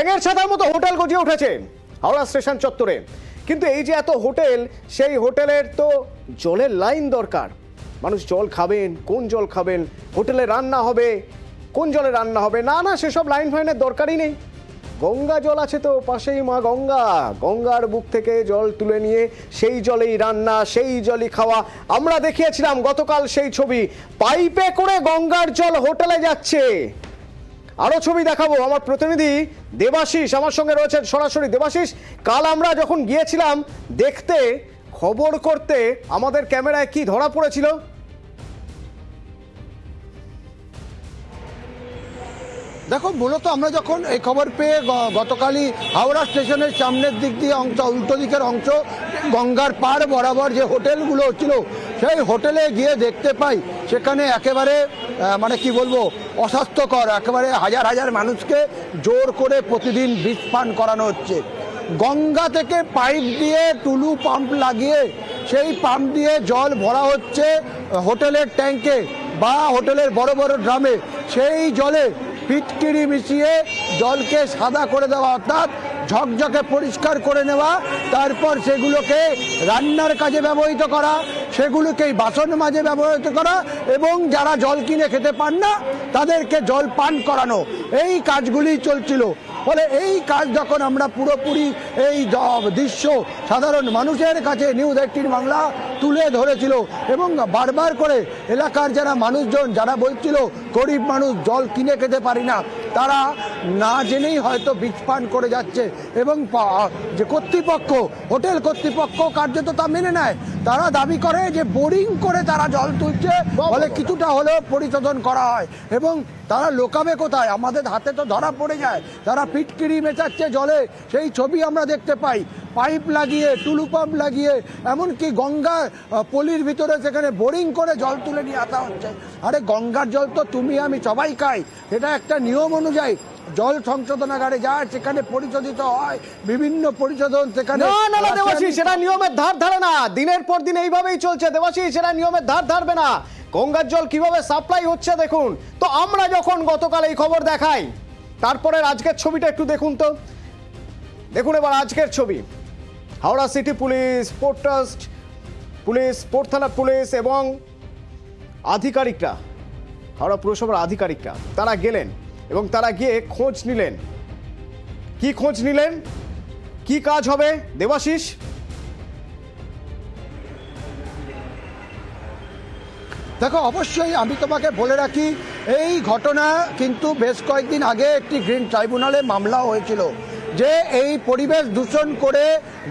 ব্যাঙের ছাতার মতো হোটেল গজিয়ে উঠেছে হাওড়া স্টেশন চত্বরে। কিন্তু এই যে এত হোটেল, সেই হোটেলের তো জলের লাইন দরকার। মানুষ জল খাবেন, কোন জল খাবেন, হোটেলে রান্না হবে, কোন জলে রান্না হবে, না না সেসব লাইন ফাইনের দরকারই নেই। গঙ্গা জল আছে তো পাশেই, মা গঙ্গা, গঙ্গার বুক থেকে জল তুলে নিয়ে সেই জলেই রান্না, সেই জলই খাওয়া। আমরা দেখিয়েছিলাম গতকাল সেই ছবি, পাইপে করে গঙ্গার জল হোটেলে যাচ্ছে। আরো ছবি দেখাবো, আমার প্রতিনিধি দেবাশিস আমার সঙ্গে রয়েছেন সরাসরি। দেবাশিস, কাল আমরা যখন গিয়েছিলাম দেখতে, খবর করতে, আমাদের ক্যামেরায় কি ধরা পড়েছিল? দেখো, মূলত আমরা যখন এই খবর পেয়ে গতকালই হাওড়া স্টেশনের সামনের দিক দিয়ে অংশ, উল্টো দিকের অংশ, গঙ্গার পাড় বরাবর যে হোটেলগুলো ছিল, সেই হোটেলে গিয়ে দেখতে পাই সেখানে একেবারে মানে কি বলবো, অস্বাস্থ্যকর, একেবারে হাজার হাজার মানুষকে জোর করে প্রতিদিন বিষ পান করানো হচ্ছে। গঙ্গা থেকে পাইপ দিয়ে টুলু পাম্প লাগিয়ে সেই পাম্প দিয়ে জল ভরা হচ্ছে হোটেলের ট্যাঙ্কে বা হোটেলের বড় বড় ড্রামে। সেই জলে ফিটকিরি মিশিয়ে জলকে সাদা করে দেওয়া, অর্থাৎ ঝকঝকে পরিষ্কার করে নেওয়া, তারপর সেগুলোকে রান্নার কাজে ব্যবহৃত করা, সেগুলোকেই বাসন মাজে ব্যবহৃত করা, এবং যারা জল কিনে খেতে পান না তাদেরকে জল পান করানো, এই কাজগুলি চলছিল। ফলে এই কাজ যখন আমরা পুরোপুরি এই দৃশ্য সাধারণ মানুষের কাছে নিউজ 18 বাংলা তুলে ধরেছিল, এবং বারবার করে এলাকার যারা মানুষজন যারা বলছিল গরিব মানুষ জল কিনে খেতে পারি না, তারা না জেনেই হয়তো বিষ পান করে যাচ্ছে, এবং যে কর্তৃপক্ষ, হোটেল কর্তৃপক্ষ কার্যত তা মেনে নেয়। তারা দাবি করে যে বোরিং করে তারা জল তুলছে, ফলে কিছুটা হলেও পরিশোধন করা হয়, এবং তারা লোকাবে কোথায়, আমাদের হাতে তো ধরা পড়ে যায়। তারা ফিটকিরি মেচাচ্ছে জলে, সেই ছবি আমরা দেখতে পাই। পাইপ লাগিয়ে, টুলু পাম্প লাগিয়ে, এমনকি গঙ্গা পলির ভিতরে সেখানে বোরিং করে জল তুলে নিয়ে আসা হচ্ছে। আরে গঙ্গার জল তো তুমি আমি সবাই খাই, এটা একটা নিয়ম অনুযায়ী জল সংশোধনাগারে যায়, সেখানে পরিশোধিত হয়, বিভিন্ন পরিশোধন সেখানে। না না দেবাশিস, সেটা নিয়মের ধার ধারে না, দিনের পর দিন এইভাবেই চলছে দেবাশিস, সেটা নিয়মের ধার ধারবে না। গঙ্গার জল কিভাবে সাপ্লাই হচ্ছে দেখুন তো। আমরা যখন গতকাল এই খবর দেখাই, তারপরে আজকের ছবিটা একটু দেখুন তো। দেখুন এবার আজকের ছবি, Howrah city police, port trust police, port থানা পুলিশ এবং আধিকারিকরা, হাওড়া পুরসভার আধিকারিকরা তারা গেলেন এবং তারা গিয়ে খোঁজ নিলেন। কি খোঁজ নিলেন, কি কাজ হবে দেবাশিস? দেখো, অবশ্যই আমি তোমাকে বলে রাখি, এই ঘটনা কিন্তু বেশ কয়েকদিন আগে একটি গ্রিন ট্রাইব্যুনালে মামলা হয়েছিল যে এই পরিবেশ দূষণ করে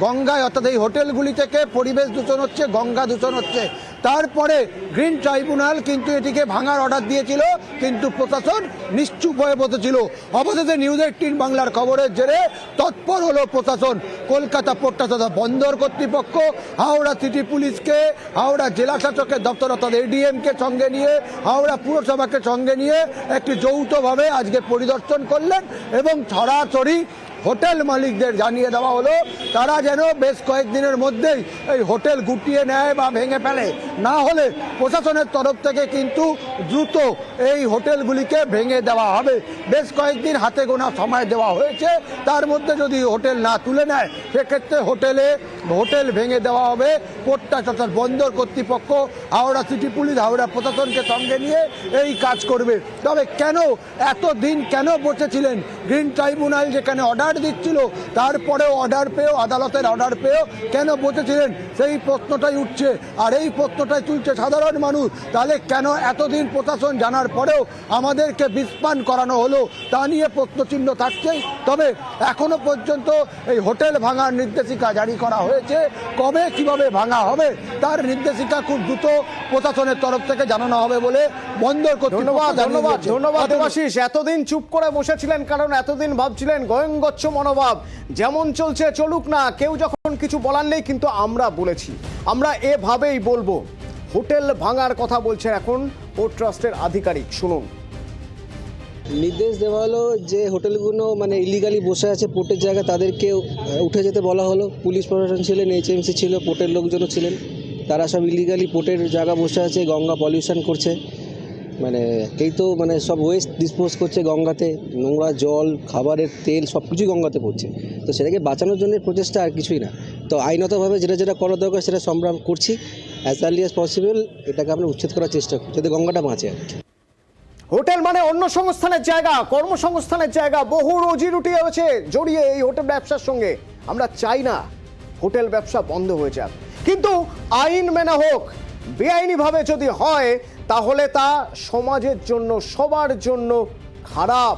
গঙ্গায়, অর্থাৎ এই হোটেলগুলি থেকে পরিবেশ দূষণ হচ্ছে, গঙ্গা দূষণ হচ্ছে। তারপরে গ্রিন ট্রাইব্যুনাল কিন্তু এটিকে ভাঙার অর্ডার দিয়েছিল, কিন্তু প্রশাসন নিশ্চুপ হয়ে বসেছিল। অবশেষে নিউজ 18 বাংলার খবরের জেরে তৎপর হলো প্রশাসন। কলকাতা পোর্ট ট্রাস্ট, বন্দর কর্তৃপক্ষ, হাওড়া সিটি পুলিশকে, হাওড়া জেলা শাসকের দপ্তর অর্থাৎ এডিএমকে সঙ্গে নিয়ে, হাওড়া পুরসভাকে সঙ্গে নিয়ে একটি যৌথভাবে আজকে পরিদর্শন করলেন, এবং সরাসরি হোটেল মালিকদের জানিয়ে দেওয়া হলো তারা যেন বেশ কয়েকদিনের মধ্যেই এই হোটেল গুটিয়ে নেয় বা ভেঙে ফেলে, না হলে প্রশাসনের তরফ থেকে কিন্তু দ্রুত এই হোটেলগুলিকে ভেঙে দেওয়া হবে। বেশ কয়েকদিন হাতে গোনা সময় দেওয়া হয়েছে, তার মধ্যে যদি হোটেল না তুলে নেয় সেক্ষেত্রে হোটেল ভেঙে দেওয়া হবে। পোর্ট ট্রাস্ট অর্থাৎ বন্দর কর্তৃপক্ষ, হাওড়া সিটি পুলিশ, হাওড়া প্রশাসনকে সঙ্গে নিয়ে এই কাজ করবে। তবে কেন এতদিন কেন বসেছিলেন? গ্রিন ট্রাইব্যুনাল যেখানে অর্ডার দিচ্ছিল, তারপরেও অর্ডার পেয়েও, আদালতের অর্ডার পেয়েও কেন বসেছিলেন, সেই প্রশ্নটাই উঠছে। আর এই প্রশ্নটাই তুলছে সাধারণ মানুষ, তাহলে কেন এতদিন প্রশাসন জানার পরেও আমাদেরকে বিষপান করানো হলো, তা নিয়ে প্রশ্নচিহ্ন থাকছেই। তবে এখনো পর্যন্ত এই হোটেল ভাঙার নির্দেশিকা জারি করা হয়েছে, কবে কিভাবে ভাঙা হবে তার নির্দেশিকা খুব দ্রুত প্রশাসনের তরফ থেকে জানানো হবে বলে বন্দর কর্তৃপক্ষ। ধন্যবাদ দেবাশিস। এতদিন চুপ করে বসেছিলেন কারণ এতদিন ভাবছিলেন গোয়েঙ্গচ্ছ মনোভাব, যেমন চলছে চলুক না, কেউ যখন কিছু বলার নেই। কিন্তু আমরা বলেছি, আমরা এভাবেই বলবো। হোটেল ভাঙার কথা বলছেন এখন পোর্ট ট্রাস্টের আধিকারিক, শুনুন। নির্দেশ দেওয়া হলো যে হোটেলগুলো মানে ইলিগালি বসে আছে পোর্টের জায়গায়, তাদেরকে উঠে যেতে বলা হলো। পুলিশ প্রশাসন ছিলেন, এইচএমসি ছিল, পোর্টের লোকজনও ছিলেন, তারা সব ইলিগালি পোর্টের জায়গা বসে আছে, গঙ্গা পলিউশন করছে। মানে এই তো মানে সব ওয়েস্ট ডিসপোজ করছে গঙ্গাতে, নোংরা জল, খাবারের তেল সব কিছুই গঙ্গাতে পড়ছে। তো সেটাকে বাঁচানোর জন্য প্রচেষ্টা, আর কিছুই না। তো আইনতভাবে যেটা যেটা করা দরকার সেটা আমরা করছি। অ্যাজ আর্লি অ্যাজ পসিবল এটাকে আমরা উচ্ছেদ করার চেষ্টা করি যাতে গঙ্গাটা বাঁচে আর কি। হোটেল মানে অন্য সংস্থানের জায়গা, কর্মসংস্থানের জায়গা, বহু রুজি রুটি আছে জড়িয়ে এই হোটেল ব্যবসার সঙ্গে। আমরা চাই না হোটেল ব্যবসা বন্ধ হয়ে যাক, কিন্তু আইন মেনে হোক। বেআইনিভাবে যদি হয় তাহলে তা সমাজের জন্য, সবার জন্য খারাপ।